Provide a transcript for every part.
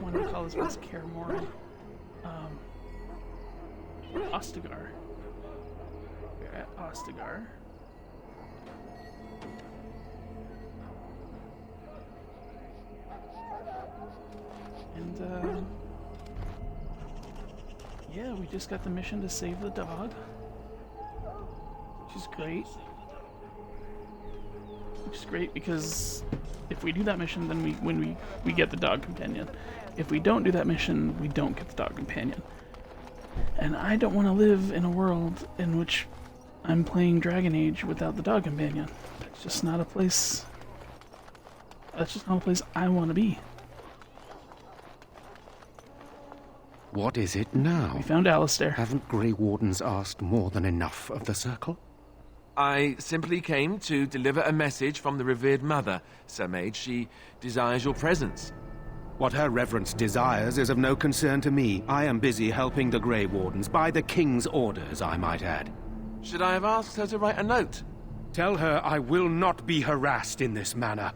want to call his base Kaer Morhen. Ostagar. We're at Ostagar. And, yeah, we just got the mission to save the dog. Which is great. Which is great because if we do that mission, then we get the dog companion. If we don't do that mission, we don't get the dog companion. And I don't want to live in a world in which I'm playing Dragon Age without the dog companion. It's just not a place... That's just not a place I want to be. What is it now? We found Alistair. Haven't Grey Wardens asked more than enough of the Circle? I simply came to deliver a message from the revered mother, Sir Mage. She desires your presence. What her reverence desires is of no concern to me. I am busy helping the Grey Wardens, by the King's orders, I might add. Should I have asked her to write a note? Tell her I will not be harassed in this manner.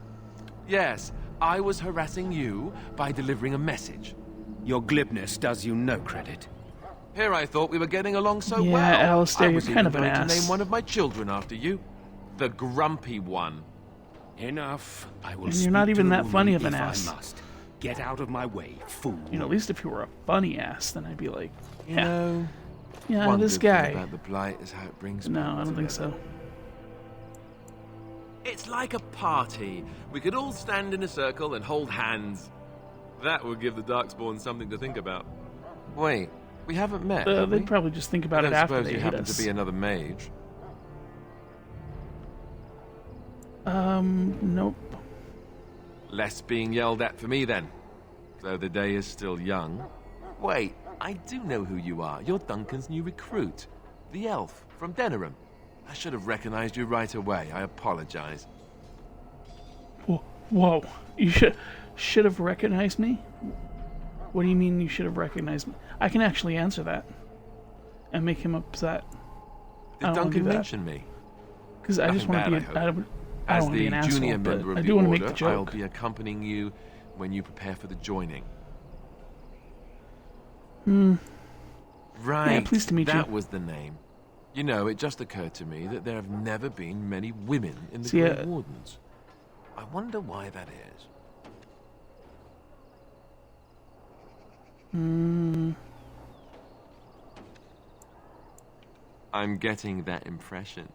Yes, I was harassing you by delivering a message. Your glibness does you no credit. Here I thought we were getting along so yeah, well. Alistair, you're kind of an I was even going ass. to name one of my children after you. The grumpy one. Enough. I will And you're not even speak to that the funny woman of an if ass. I must. Get out of my way, fool. You know, at least if you were a funny ass, then I'd be like, You yeah, know, yeah, one this good guy. thing about the blight is how it brings No, people I don't think together. so. It's like a party. We could all stand in a circle and hold hands. That would give the Darkspawn something to think about. Wait, we haven't met, have we? They'd probably just think about I it don't after suppose they you hit happen us. to be another mage. Nope. Less being yelled at for me, then. Though the day is still young. Wait, I do know who you are. You're Duncan's new recruit. The elf from Denerim. I should have recognized you right away. I apologize. Whoa. You should have recognized me? What do you mean you should have recognized me? I can actually answer that. And make him upset. Did Duncan mention me? Because I just want to be I don't want to be an asshole, junior but member of I the do want to make Order, the joke. I'll be accompanying you when you prepare for the joining. Right. Yeah, pleased to meet you. That was the name. You know, it just occurred to me that there have never been many women in the See, Grey Wardens. I wonder why that is. I'm getting that impression.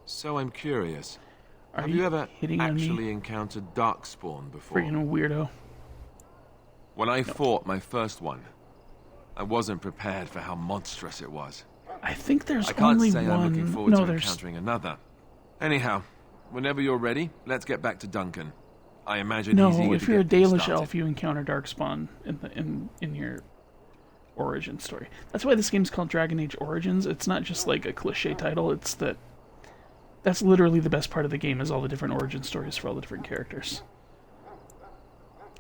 So I'm curious. Are Have you ever hitting on me? actually encountered Darkspawn before? Freaking weirdo. When I fought my first one, I wasn't prepared for how monstrous it was. I think there's I can't only say one. I'm looking forward no, to there's. encountering another. Anyhow, whenever you're ready, let's get back to Duncan. I imagine he's No, eager if to you're a get things Dalish started. elf, you encounter Darkspawn in your origin story. That's why this game's called Dragon Age Origins. It's not just like a cliche title. It's that's literally the best part of the game is all the different origin stories for all the different characters.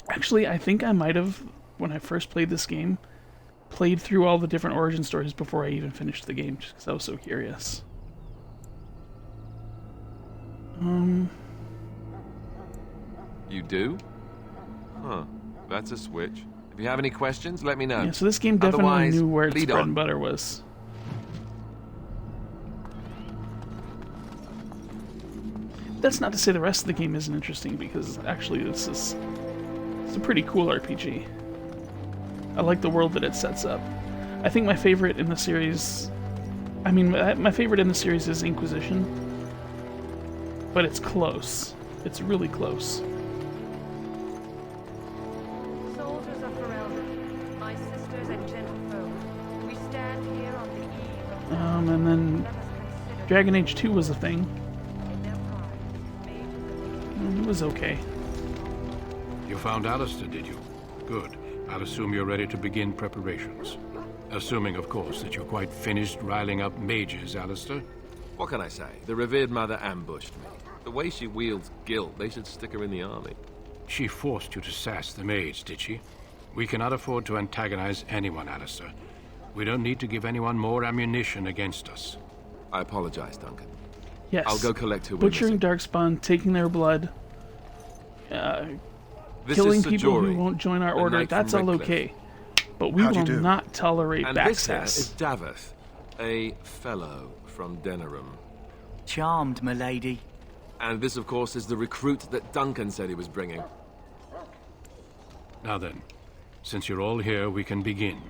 Actually, I think I might have, when I first played this game, played through all the different origin stories before I even finished the game, just because I was so curious. You do? Huh. That's a switch. If you have any questions, let me know. Yeah, so this game definitely Otherwise, knew where its lead bread on. and butter was. That's not to say the rest of the game isn't interesting, because actually it's a pretty cool RPG. I like the world that it sets up. I think my favorite in the series... I mean, my favorite in the series is Inquisition. But it's close. It's really close. Soldiers of Ferelden, my sisters and gentle foes, we stand here on the eve of And then let us consider Dragon Age 2 was a thing. in their pride, made It was okay. You found Alistair, did you? Good. I'll assume you're ready to begin preparations. Assuming, of course, that you're quite finished riling up mages, Alistair. What can I say? The revered mother ambushed me. The way she wields guilt, they should stick her in the army. She forced you to sass the maids, did she? We cannot afford to antagonize anyone, Alistair. We don't need to give anyone more ammunition against us. I apologize, Duncan. Yes. I'll go collect who we're Butchering missing. Darkspawn, taking their blood. The This killing is people who Sajori, won't join our a order, knight that's from all Redcliffe. okay. But we How'd you will do? not tolerate And this here backsass. is Daveth, a fellow from Denerim. Charmed, milady. And this, of course, is the recruit that Duncan said he was bringing. Now then, since you're all here, we can begin.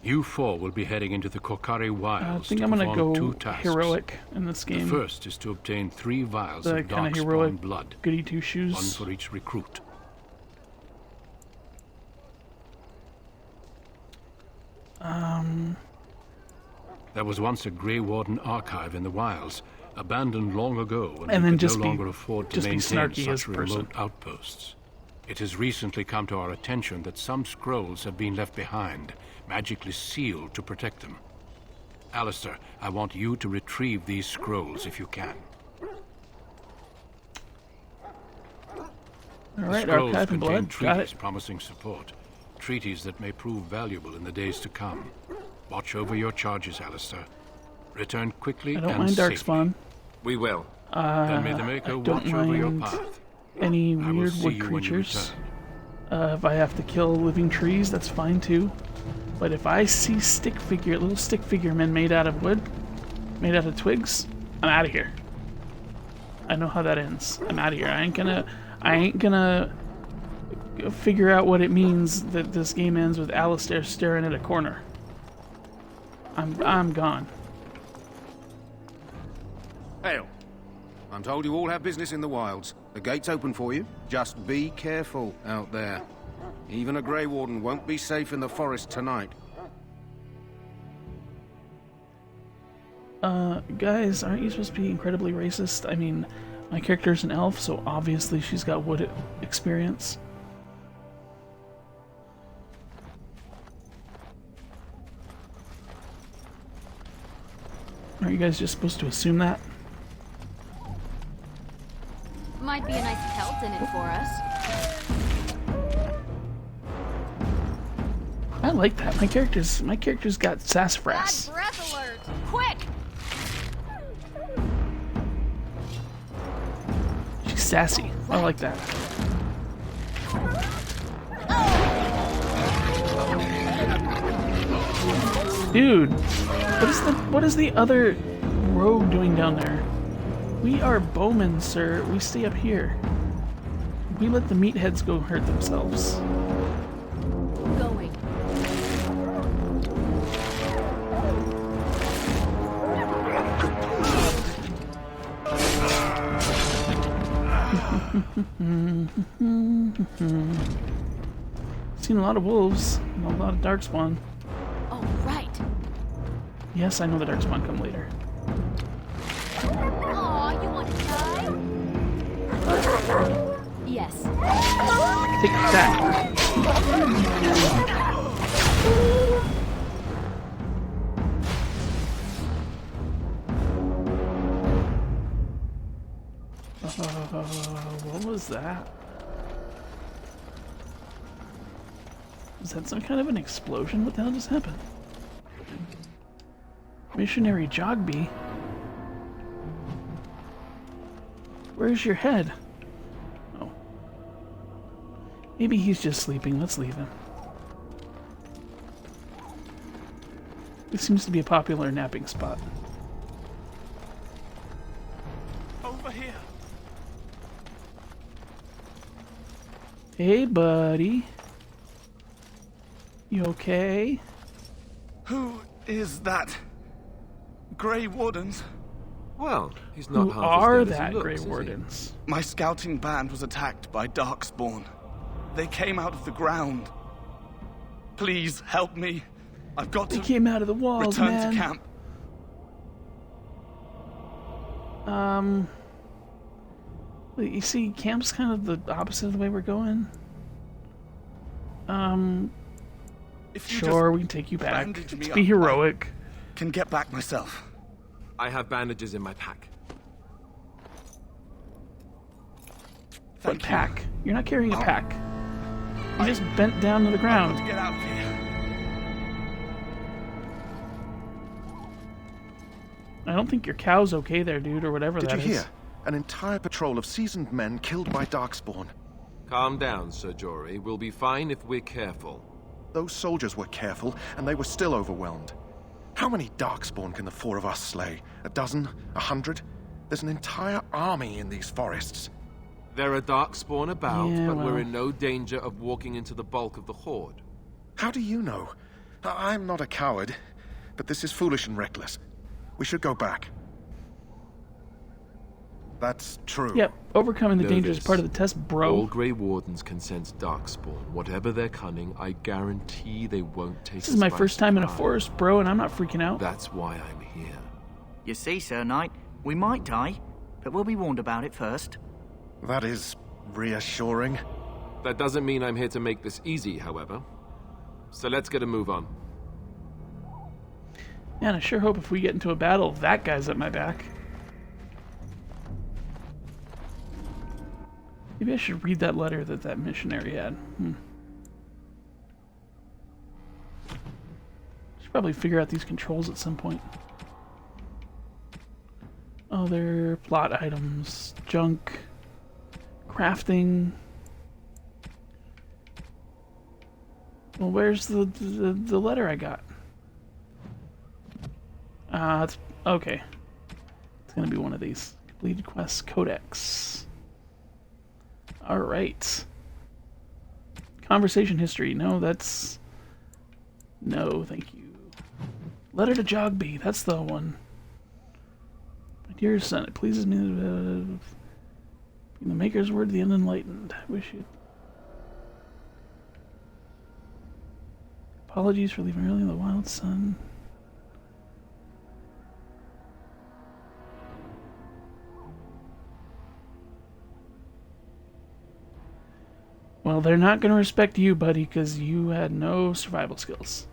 You four will be heading into the Kokiri I Wilds think to I'm gonna perform go 2 tasks. heroic in this The game. first is to obtain 3 vials The of kind of heroic darkspawn blood, goody two one shoes. for each recruit. There was once a Grey Warden archive in the wilds, abandoned long ago when And we then could just no be- longer afford to just be maintain snarky as such a person. remote outposts. It has recently come to our attention that some scrolls have been left behind, magically sealed to protect them. Alistair, I want you to retrieve these scrolls if you can. All The right, scrolls archive and contain blood. Got treaties it. promising support. Treaties that may prove valuable in the days to come. Watch over your charges, Alistair. Return quickly I don't and mind safely. Darkspawn. We will. Then may the I Maker don't watch over your mind path. any I will weird see wood you when you creatures. return. If I have to kill living trees, that's fine too. But if I see little stick figure men made out of wood, made out of twigs, I'm out of here. I know how that ends. I'm out of here. I ain't gonna figure out what it means that this game ends with Alistair staring at a corner. I'm gone. Hail. I'm told you all have business in the wilds. The gate's open for you. Just be careful out there. Even a Grey Warden won't be safe in the forest tonight. Guys, aren't you supposed to be incredibly racist? I mean, my character's an elf, so obviously she's got wood experience. Aren't you guys just supposed to assume that? Might be a nice pelt in it for us. I like that. My character's got Bad sassafras. breath alert! Quick! She's sassy. I like that. Dude, what is the other rogue doing down there? We are bowmen, sir. We stay up here. We let the meatheads go hurt themselves. Going. Seen a lot of wolves, and a lot of darkspawn. Oh, right. Yes, I know the darkspawn come later. Aw, you want to die? Yes. Take that. What was that? Was that some kind of an explosion? What the hell just happened? Missionary Jogby? Where's your head? Oh. Maybe he's just sleeping. Let's leave him. This seems to be a popular napping spot. Over here. Hey, buddy. You okay? Who is that? Grey Wardens? Well, he's not Who half are as dead as that he looks, Grey is he? Wardens? My scouting band was attacked by Darkspawn. They came out of the ground. Please help me. I've got They to came out of the walls, return man. to camp. You see, camp's kind of the opposite of the way we're going. If you Sure, just we can take you back. bandage me Let's up, be heroic. can get back myself. I have bandages in my pack. What Thank you. pack? You're not carrying a Oh. pack. You just bent down to the I've got ground. to get out of here. I don't think your cow's okay there, dude, or whatever Did that you is. hear? An entire patrol of seasoned men killed by Darkspawn. Calm down, Sir Jory. We'll be fine if we're careful. Those soldiers were careful, and they were still overwhelmed. How many Darkspawn can the four of us slay? A dozen? 100? There's an entire army in these forests. There are Darkspawn about, Yeah, but we're well. in no danger of walking into the bulk of the Horde. How do you know? I'm not a coward, but this is foolish and reckless. We should go back. That's true. Yep, overcoming the Know danger is this. part of the test, bro. All Grey Wardens can sense Darkspawn. Whatever their cunning, I guarantee they won't take This is my first time in a forest, bro, and I'm not freaking out. That's why I'm here. You see, Sir Knight, we might die, but we'll be warned about it first. That is reassuring. That doesn't mean I'm here to make this easy, however. So let's get a move on. Man, I sure hope if we get into a battle, that guy's at my back. Maybe I should read that letter that that missionary had. Should probably figure out these controls at some point. Other plot items, junk, crafting. Well, where's the letter I got? It's okay. It's gonna be one of these. Completed quests codex. All right. Conversation history. No, that's no, thank you. Letter to Jogby. That's the one. My dear son, it pleases me that the Maker's word, the unenlightened. I wish you. Apologies for leaving early in the wild sun. Well, they're not going to respect you, buddy, because you had no survival skills.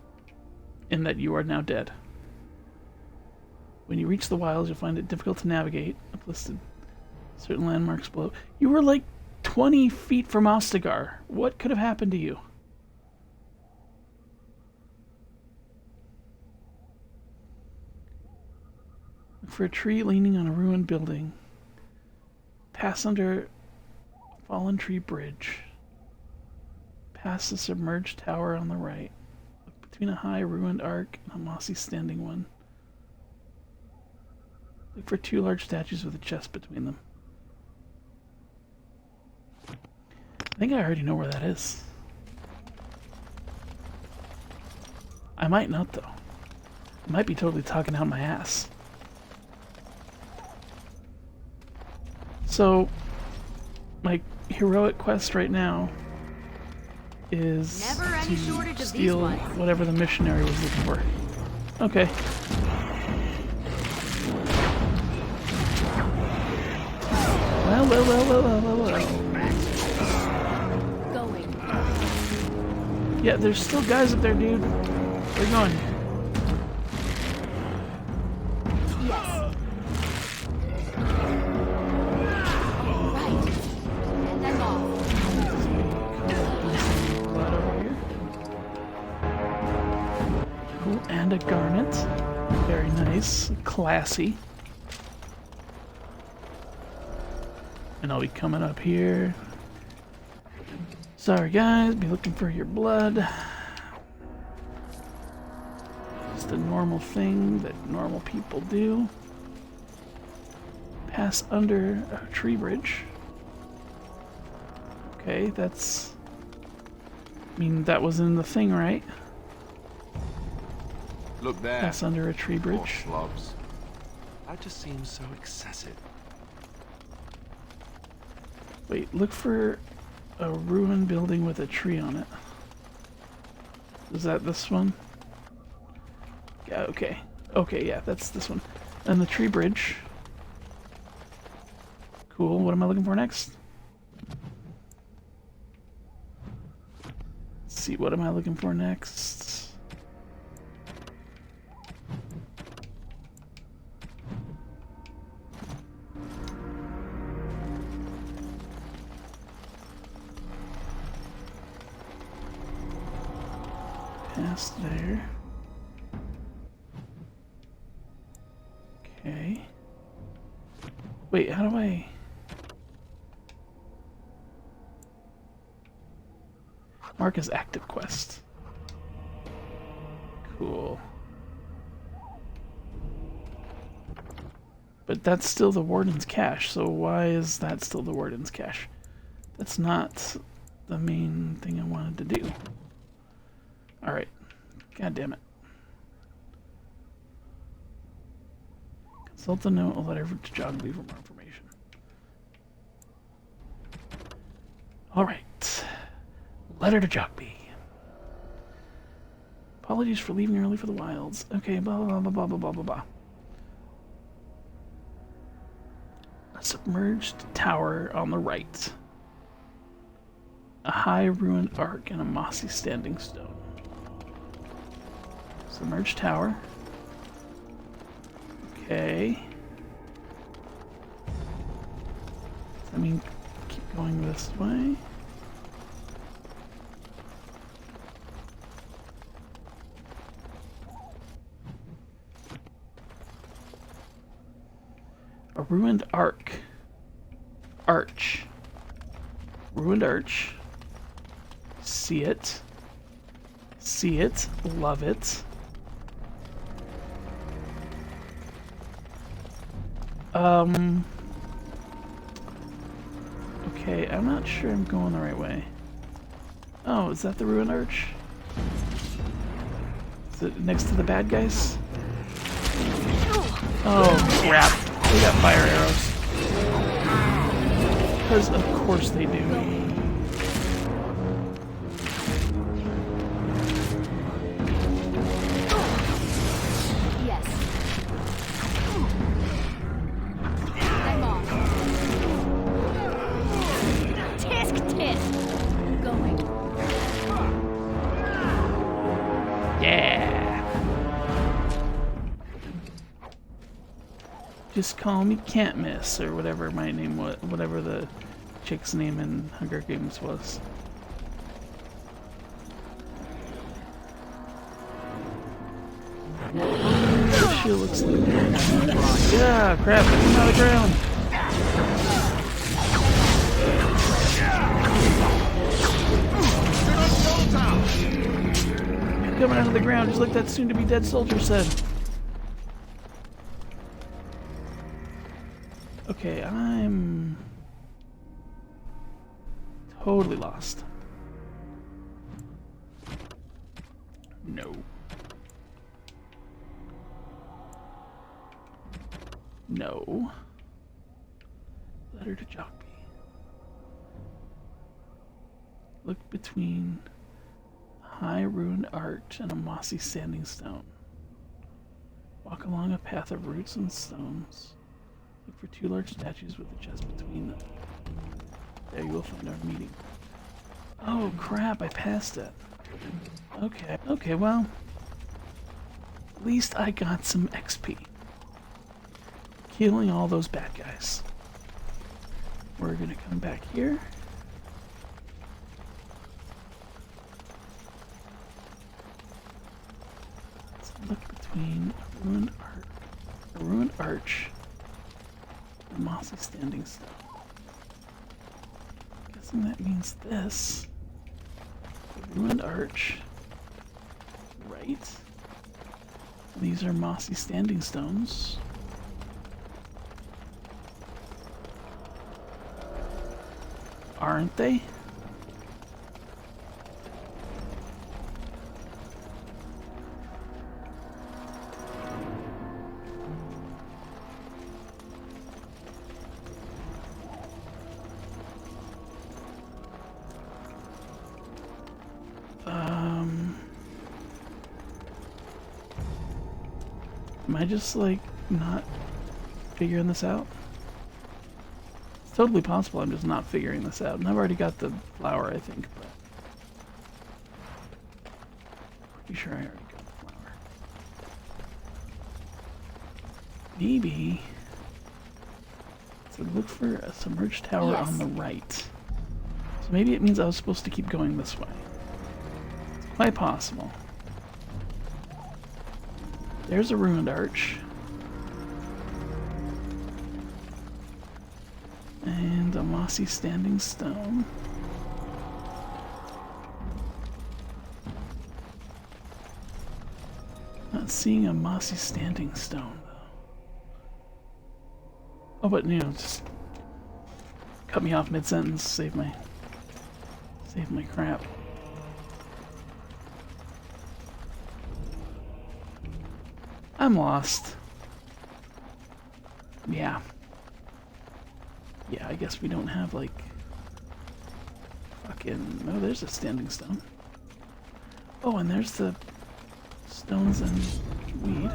In that you are now dead. When you reach the wilds, you'll find it difficult to navigate. Uplisted certain landmarks below. You were like 20 feet from Ostagar. What could have happened to you? Look for a tree leaning on a ruined building. Pass under a fallen tree bridge. Past the submerged tower on the right. Look between a high ruined arc and a mossy standing one. Look for two large statues with a chest between them. I think I already know where that is. I might not, though. I might be totally talking out my ass. So, my heroic quest right now is Never any shortage to of these steal ones. whatever the missionary was looking for. Okay. Well. Going. Yeah, there's still guys up there, dude. Where you going? Yes. Right. And I'm off. Blood over here. Cool, and a garnet. Very nice. Classy. And I'll be coming up here. Sorry guys, be looking for your blood. It's the normal thing that normal people do. Pass under a tree bridge. Okay, that's... I mean, that was in the thing, right? Look there. Pass under a tree Poor bridge. slobs. That just seems so excessive. Wait, look for a ruined building with a tree on it. Is that this one? Yeah, okay. Okay, yeah, that's this one. And the tree bridge. Cool, what am I looking for next? Let's see, what am I looking for next? Past there. Okay. Wait, how do I... Mark as active quest. Cool. But that's still the Warden's cache, so why is that still the Warden's cache? That's not the main thing I wanted to do. Alright. God damn it. Consult the note, a letter to Jogby for more information. Alright. Letter to Jogby. Apologies for leaving early for the wilds. Okay, blah blah blah blah blah blah blah blah. A submerged tower on the right. A high ruined ark and a mossy standing stone. Submerged tower. Okay. I mean, keep going this way. A ruined arch. Ruined arch. See it. See it. Love it. Okay, I'm not sure I'm going the right way. Oh, is that the ruined arch? Is it next to the bad guys? Oh, crap. We got fire arrows. Because of course they do. Yes. I'm off. Tisk tisk. Going. Yeah. Just call me Can't Miss, or whatever my name was, whatever the chick's name in Hunger Games was. This shit looks like... Yeah, crap, I came out of the ground. I'm coming out of the ground, just like that soon-to-be dead soldier said. Okay, I'm totally lost. No. No. Letter to Jogby. Look between a high ruined arch and a mossy standing stone. Walk along a path of roots and stones. Look for two large statues with a chest between them. There you will find our meeting. Oh crap, I passed it. Okay. Okay, well. At least I got some XP. Killing all those bad guys. We're gonna come back here. Let's look between a ruined arch. A mossy standing stone. Guessing that means this. The ruined arch. Right. These are mossy standing stones. Aren't they? Am I just like not figuring this out? It's totally possible I'm just not figuring this out. And I've already got the flower, I think, but pretty sure I already got the flower. Maybe. So look for a submerged tower on the right. So maybe it means I was supposed to keep going this way. It's quite possible. There's a ruined arch. And a mossy standing stone. Not seeing a mossy standing stone, though. Oh, but, you know, just cut me off mid-sentence, save my crap. I'm lost. Yeah. Yeah, I guess we don't have, like, fucking... Oh, there's a standing stone. Oh, and there's the stones and weed.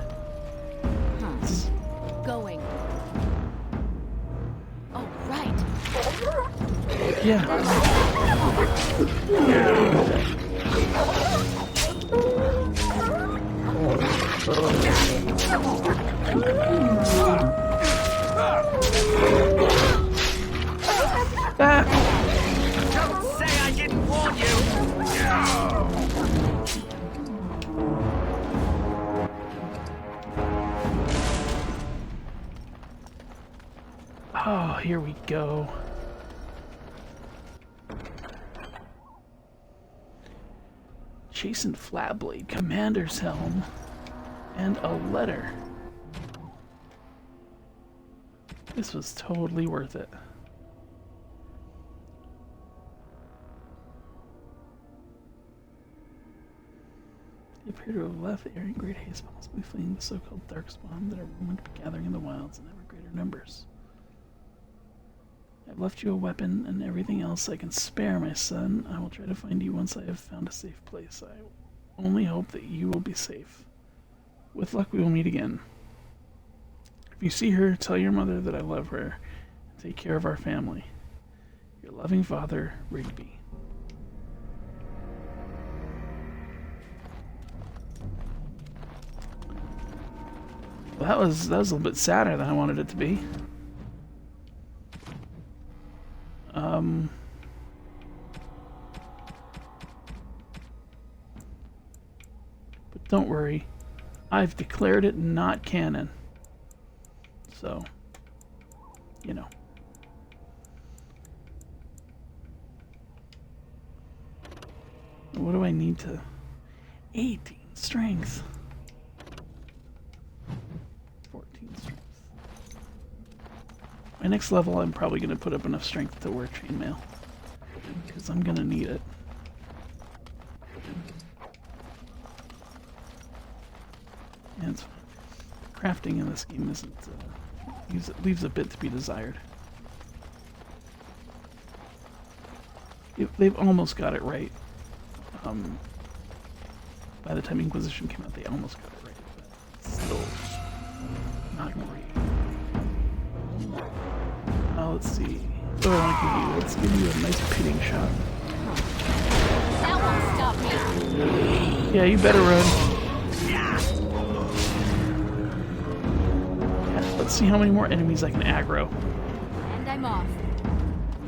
Going. Oh, right. Yeah. Don't say I didn't warn you! Oh, here we go. Chastened Flatblade, Commander's Helm, and a letter. This was totally worth it. They appear to have left the area in great haste, possibly fleeing the so-called darkspawn that are rumored to be gathering in the wilds in ever greater numbers. I've left you a weapon and everything else I can spare, my son. I will try to find you once I have found a safe place. I only hope that you will be safe. With luck, we will meet again. If you see her, tell your mother that I love her. Take care of our family. Your loving father, Rigby. Well, that was a little bit sadder than I wanted it to be. But don't worry, I've declared it not canon. So, you know. What do I need to... 18 strength. 14 strength. My next level, I'm probably going to put up enough strength to wear chainmail. Because I'm going to need it. And it's fine. Crafting in this game isn't... leaves a bit to be desired. They've almost got it right. By the time Inquisition came out, they almost got it right. But still not great. Let's see. What do I want to give you? Let's give you a nice pitting shot. That won't stop me. Yeah, you better run. Yeah, let's see how many more enemies I can aggro. And I'm off.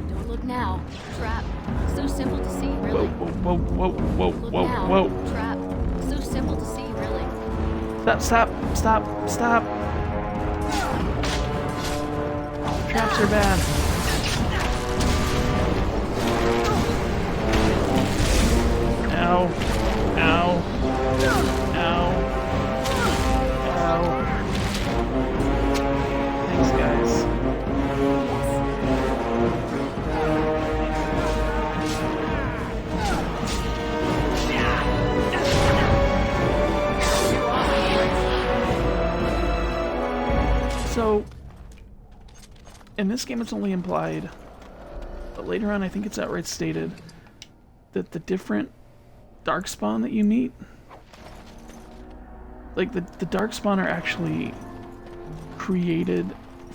Don't look now. Trap. So simple to see, really. Whoa, whoa, whoa, whoa, Look whoa, now. whoa. Trap. So simple to see, really. Stop. Traps are bad. Ow. Ow. Ow. Ow. Thanks, guys. So, in this game it's only implied, but later on I think it's outright stated, that the different darkspawn that you meet, like the darkspawn are actually created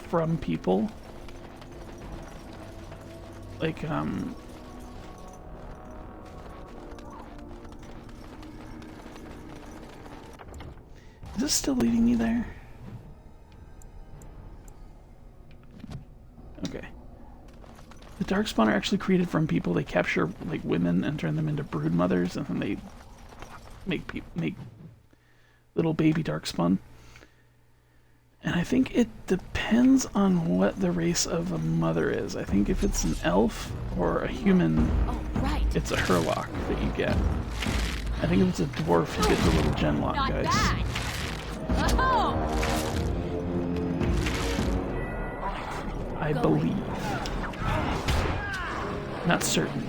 from people. Like, is this still leading me there? Okay. The darkspawn are actually created from people. They capture like women and turn them into brood mothers, and then they make little baby darkspawn. And I think it depends on what the race of a mother is. I think if it's an elf or a human, Oh, right. it's a Herlock that you get. I think if it's a dwarf, you get the little gen lock, Not guys. bad. Oh! I believe. Not certain.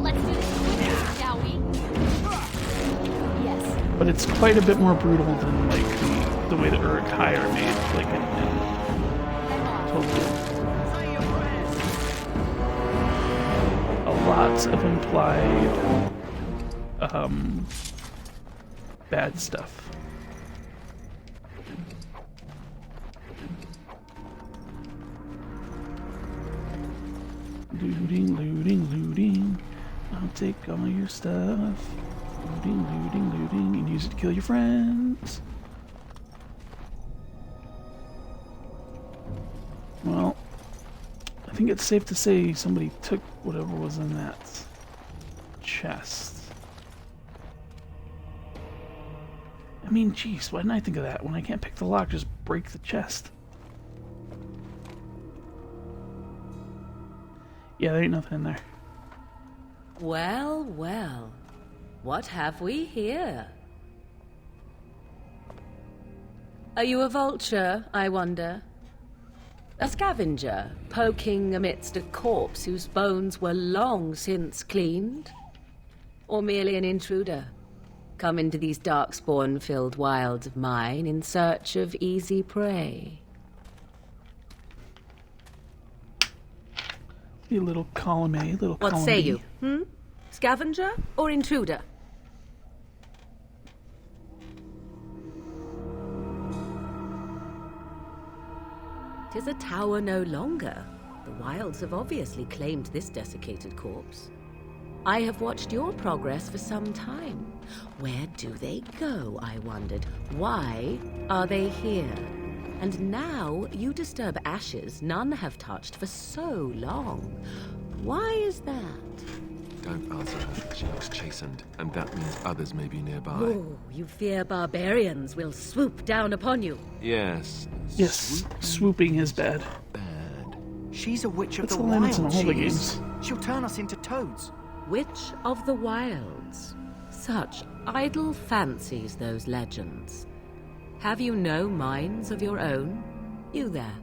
Let's do this quickly, shall we? Yes. But it's quite a bit more brutal than like the way that Uruk-hai are made, like in totally. A lot of implied bad stuff. Looting, looting, looting. I'll take all your stuff. Looting, looting, looting. You can use it to kill your friends. Well, I think it's safe to say somebody took whatever was in that chest. I mean, jeez, why didn't I think of that? When I can't pick the lock, just break the chest. Yeah, there ain't nothing in there. Well, well. What have we here? Are you a vulture, I wonder? A scavenger, poking amidst a corpse whose bones were long since cleaned? Or merely an intruder, come into these darkspawn-filled wilds of mine in search of easy prey? You little column A, little What column say B. you? Scavenger or intruder? Tis a tower no longer. The wilds have obviously claimed this desiccated corpse. I have watched your progress for some time. Where do they go, I wondered? Why are they here? And now you disturb ashes none have touched for so long. Why is that? Don't answer her. She looks chastened, and that means others may be nearby. Oh, you fear barbarians will swoop down upon you. Yes. Yes, swooping is bad. Bad. She's a witch of That's the the limits in wild, all the she is. games. She'll turn us into toads. Witch of the Wilds. Such idle fancies, those legends. Have you no minds of your own? You there.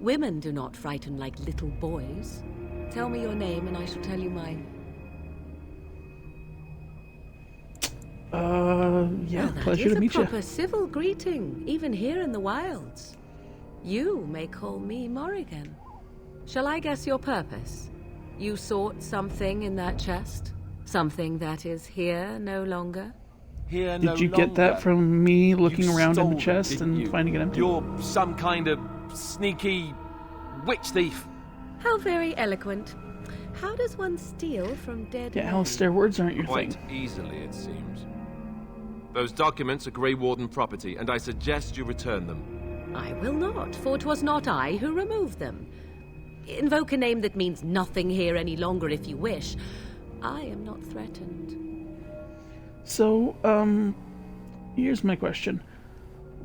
Women do not frighten like little boys. Tell me your name and I shall tell you mine. Yeah, Well, that pleasure is to meet a you. proper civil greeting, even here in the wilds. You may call me Morrigan. Shall I guess your purpose? You sought something in that chest? Something that is here no longer? Here no Did you get that longer. from me looking You around in stole the it, chest didn't and you? finding it empty? You're some kind of sneaky witch thief. How very eloquent. How does one steal from dead Yeah, men? Alistair, words aren't your Quite thing. easily, it seems. Those documents are Grey Warden property, and I suggest you return them. I will not, for 'twas not I who removed them. Invoke a name that means nothing here any longer if you wish. I am not threatened. So, here's my question.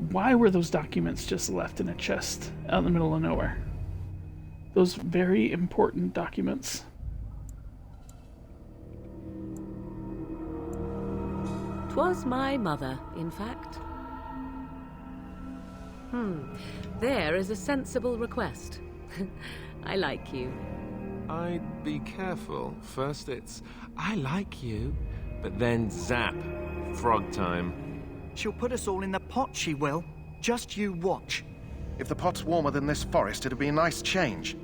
Why were those documents just left in a chest out in the middle of nowhere? Those very important documents. 'Twas my mother, in fact. There is a sensible request. I like you. I'd be careful. First it's, I like you, but then zap. Frog time. She'll put us all in the pot, she will. Just you watch. If the pot's warmer than this forest, it'd be a nice change.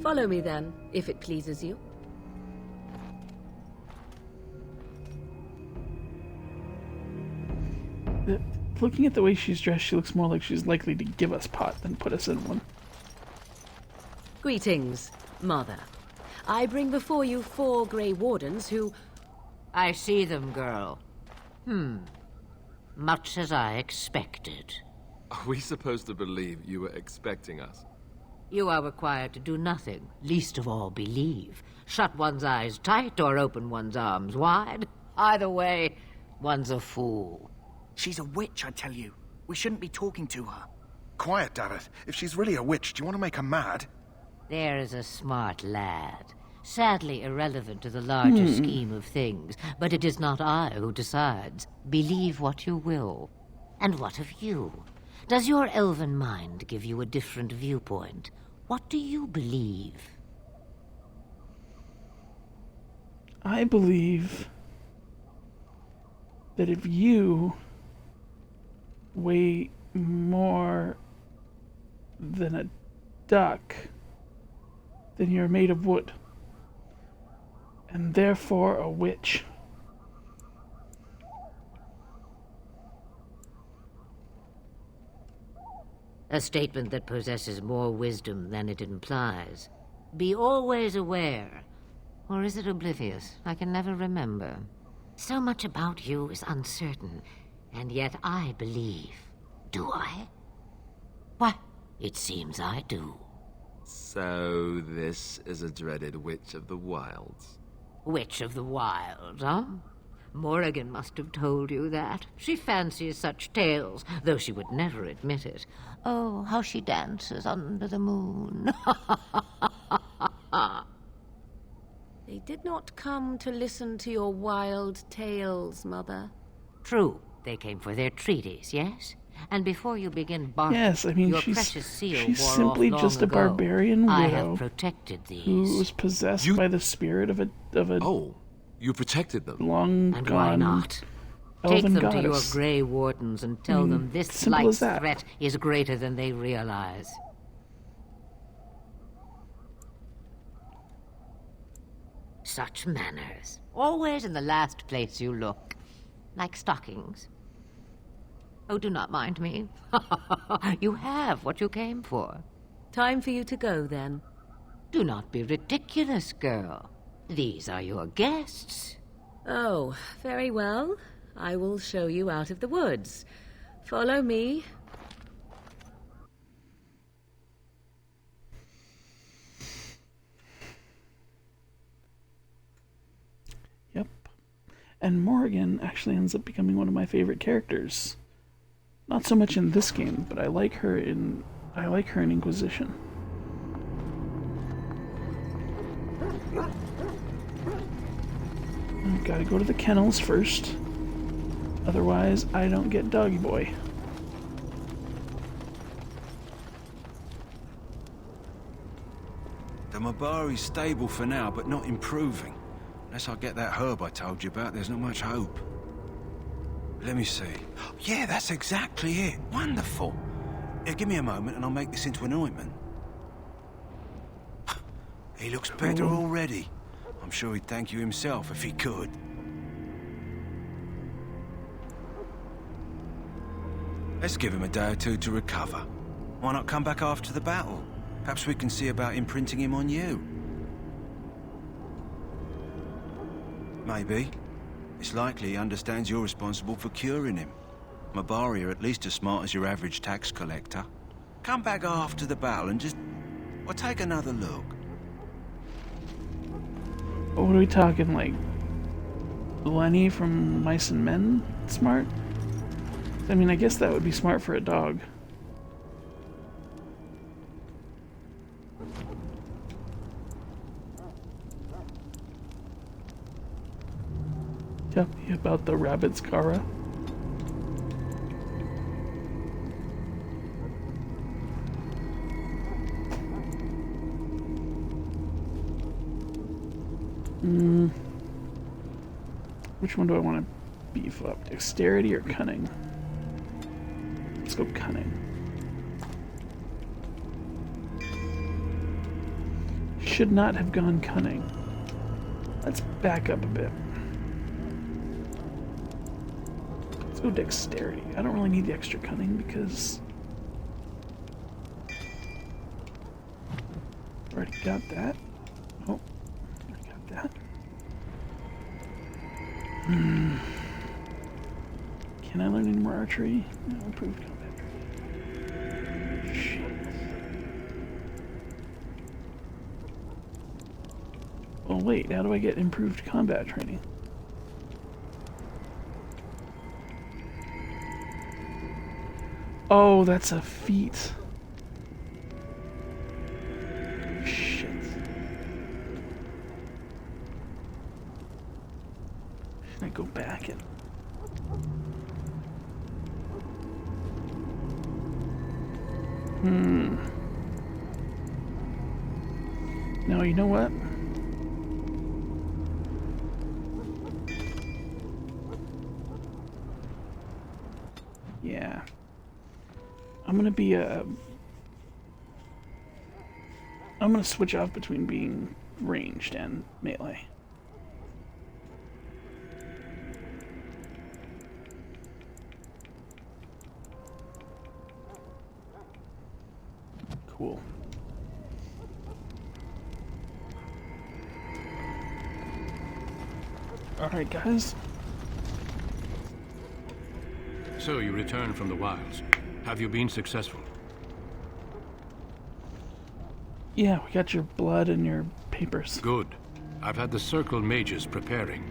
Follow me then, if it pleases you. Looking at the way she's dressed, she looks more like she's likely to give us pot than put us in one. Greetings, Mother. I bring before you 4 Grey Wardens who... I see them, girl. Much as I expected. Are we supposed to believe you were expecting us? You are required to do nothing, least of all believe. Shut one's eyes tight or open one's arms wide. Either way, one's a fool. She's a witch, I tell you. We shouldn't be talking to her. Quiet, Dareth. If she's really a witch, do you want to make her mad? There is a smart lad. Sadly irrelevant to the larger scheme of things, but it is not I who decides. Believe what you will. And what of you? Does your elven mind give you a different viewpoint? What do you believe? I believe that if you weigh more than a duck, then you're made of wood, and therefore a witch. A statement that possesses more wisdom than it implies. Be always aware. Or is it oblivious? I can never remember. So much about you is uncertain, and yet I believe. Do I? Why, it seems I do. So this is a dreaded Witch of the Wilds. Witch of the Wilds, huh? Morrigan must have told you that. She fancies such tales, though she would never admit it. Oh, how she dances under the moon. They did not come to listen to your wild tales, Mother. True, they came for their treaties, yes? And before you begin barking, Yes, I mean, your she's precious seal she's wore simply off just long a barbarian ago. I widow have protected these. who was possessed by the spirit of a Oh, you protected them. long And gone why not? Take elven them goddess. to your Grey Wardens and tell them this simple as slight's that. threat is greater than they realize. Such manners. Always in the last place you look. Like stockings. Oh, do not mind me. You have what you came for. Time for you to go, then. Do not be ridiculous, girl. These are your guests. Oh, very well. I will show you out of the woods. Follow me. Yep. And Morrigan actually ends up becoming one of my favorite characters. Not so much in this game, but I like her in Inquisition. I've got to go to the kennels first. Otherwise, I don't get Doggy Boy. The Mabari's stable for now, but not improving. Unless I get that herb I told you about, there's not much hope. Let me see. Yeah, that's exactly it. Wonderful. Yeah, give me a moment and I'll make this into an ointment. He looks better already. I'm sure he'd thank you himself if he could. Let's give him a day or two to recover. Why not come back after the battle? Perhaps we can see about imprinting him on you. Maybe. It's likely he understands you're responsible for curing him. Mabari are at least as smart as your average tax collector. Come back after the battle and just... well, take another look. What are we talking, like Lenny from Mice and Men smart? I mean, I guess that would be smart for a dog. Tell me about the rabbit's Kara. Which one do I want to beef up? Dexterity or cunning? Let's go cunning. Should not have gone cunning. Let's back up a bit. Let's go dexterity. I don't really need the extra cunning because already got that. Oh, already got that. Can I learn any more archery? No, improved combat training. Shit. Oh wait, how do I get improved combat training? Oh, that's a feat. I go back and... No, you know what? Yeah. I'm gonna be I'm gonna switch off between being ranged and melee. Cool. Alright, guys. So you returned from the wilds. Have you been successful? Yeah, we got your blood and your papers. Good. I've had the Circle mages preparing.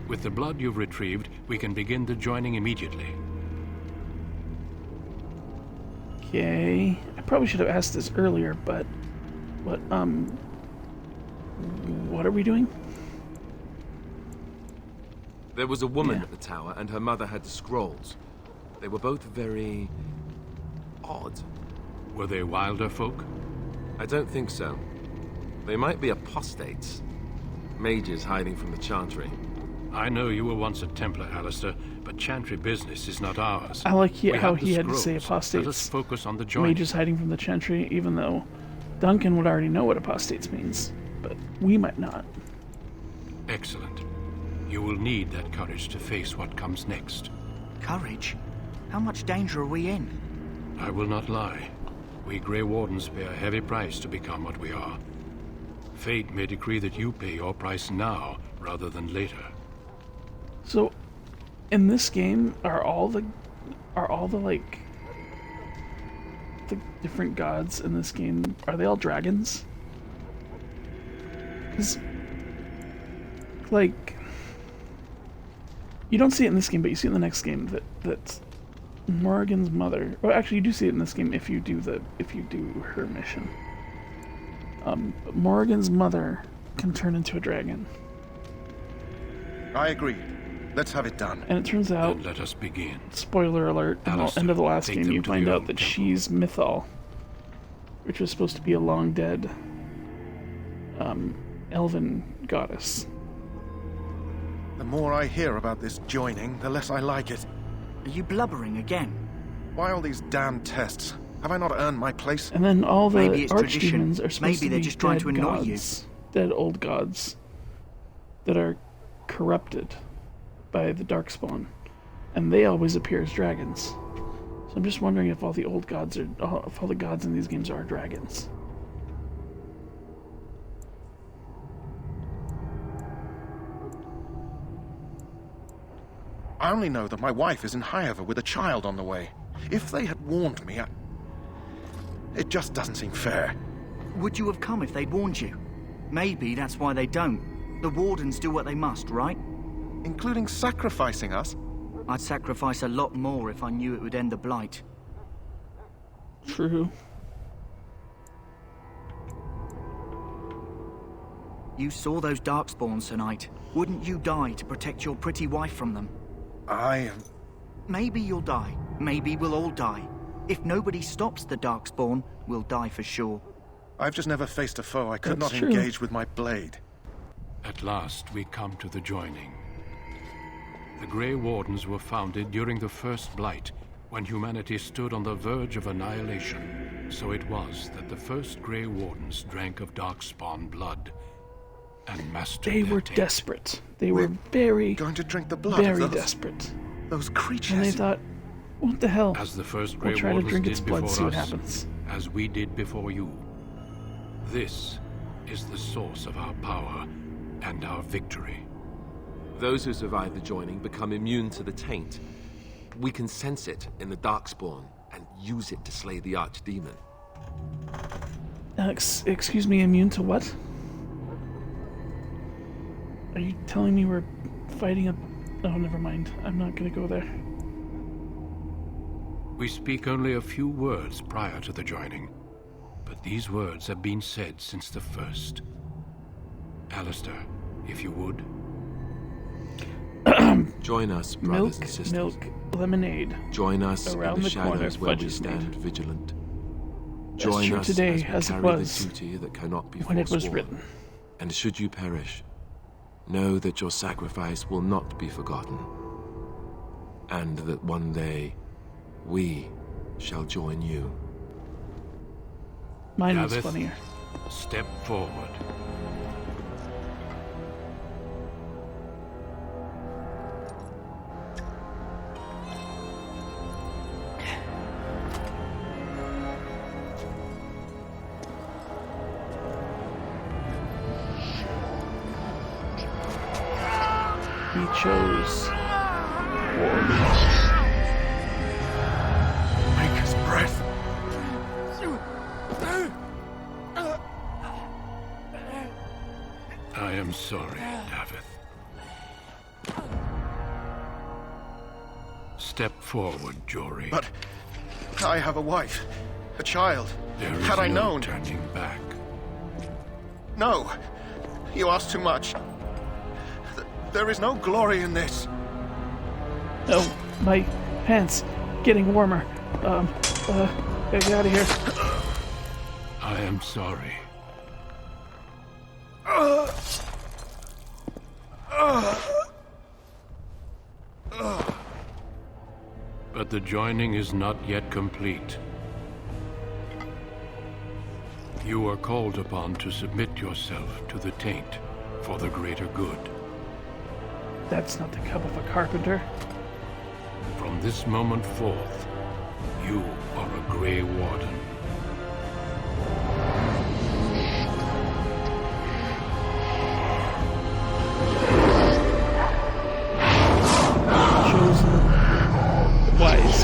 With the blood you've retrieved, we can begin the joining immediately. Okay. I probably should have asked this earlier, but what are we doing? There was a woman at the tower, and her mother had the scrolls. They were both very... odd. Were they wilder folk? I don't think so. They might be apostates. Mages hiding from the Chantry. I know you were once a Templar, Alistair, but Chantry business is not ours. I like We how have the he had to say scrolls. apostates. Let us focus on the joining. Mages hiding from the Chantry, even though Duncan would already know what apostates means, but we might not. Excellent. You will need that courage to face what comes next. Courage? How much danger are we in? I will not lie. We Grey Wardens pay a heavy price to become what we are. Fate may decree that you pay your price now, rather than later. So, in this game, are all the like the different gods in this game, are they all dragons? 'Cause, like, you don't see it in this game, but you see it in the next game that Morrigan's mother. Well, actually, you do see it in this game if you do her mission. Morrigan's mother can turn into a dragon. I agree. Let's have it done. And it turns out, Then let us begin. spoiler alert, at the Alistair, end of the last take game, them you to find the out Elven that temple. she's Mythal, which was supposed to be a long dead Elven goddess. The more I hear about this joining, the less I like it. Are you blubbering again? Why all these damn tests? Have I not earned my place? And then all the Maybe it's tradition. archdemons are supposed Maybe to they're be just trying dead to annoy you. gods, dead old gods that are corrupted by the Darkspawn, and they always appear as dragons. So I'm just wondering if all the old gods are, if all the gods in these games are dragons. I only know that my wife is in Highever with a child on the way. If they had warned me, it just doesn't seem fair. Would you have come if they'd warned you? Maybe that's why they don't. The Wardens do what they must, right? Including sacrificing us? I'd sacrifice a lot more if I knew it would end the Blight. True. You saw those Darkspawns tonight. Wouldn't you die to protect your pretty wife from them? Maybe you'll die. Maybe we'll all die. If nobody stops the Darkspawn, we'll die for sure. I've just never faced a foe I could That's not true. engage with my blade. At last, we come to the joining. The Grey Wardens were founded during the First Blight, when humanity stood on the verge of annihilation. So it was that the first Grey Wardens drank of Darkspawn blood and mastered They their were taste. desperate. They were very, Going to drink the blood of very those, desperate. those creatures. And they thought, what the hell? As the first Grey We'll try to Wardens drink its did blood, before see what us, happens. as we did before you. This is the source of our power and our victory. Those who survive the joining become immune to the taint. We can sense it in the Darkspawn and use it to slay the Archdemon. Excuse me, immune to what? Are you telling me we're fighting a... Oh, never mind. I'm not gonna go there. We speak only a few words prior to the joining, but these words have been said since the first. Alistair, if you would. Join us, brothers and sisters. Milk, lemonade. Join us Around in the the corner, shadows where we fudge is stand made. vigilant. That's Join true us today as we as it carry was the duty that cannot be when it was forsworn. written. And should you perish, know that your sacrifice will not be forgotten, and that one day we shall join you. Mine was Davith, funnier. Step forward. He chose war. Make his breath. I am sorry, Davith. Step forward, Jory. But I have a wife, a child. There is Had I no known... turning back. No. You ask too much. There is no glory in this. Oh, my pants getting warmer. Gotta get out of here. I am sorry. But the joining is not yet complete. You are called upon to submit yourself to the taint for the greater good. That's not the cup of a carpenter. From this moment forth, you are a Grey Warden. Chosen wise.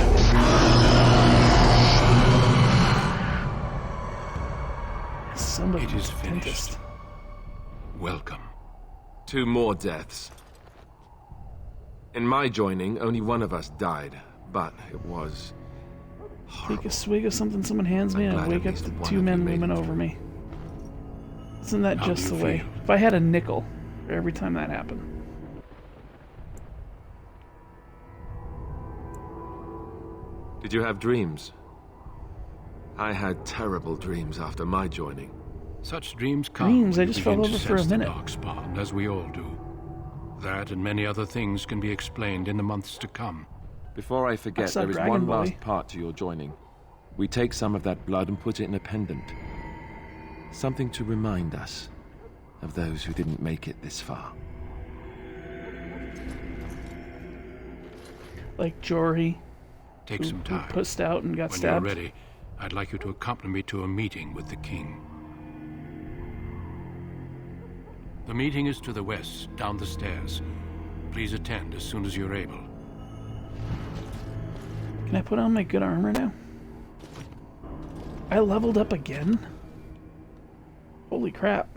Somebody It is was a finished. dentist. Welcome. 2 more deaths. In my joining, only one of us died, but it was Take a swig of something someone hands me I'm and I glad wake at up least to one 2 of men you made looming it over through. me. Isn't that How do just the you way? feel? If I had a nickel for every time that happened. Did you have dreams? I had terrible dreams after my joining. Such dreams come Dreams, when I you just fell begin to over for a sense the minute. Darkspawn, as we all do. That and many other things can be explained in the months to come. Before I forget, saw there is Dragon one Boy. last part to your joining. We take some of that blood and put it in a pendant. Something to remind us of those who didn't make it this far. Like Jory, Take some who time. pussed out and got When stabbed. you're ready, I'd like you to accompany me to a meeting with the king. The meeting is to the west, down the stairs. Please attend as soon as you're able. Can I put on my good armor now? I leveled up again? Holy crap.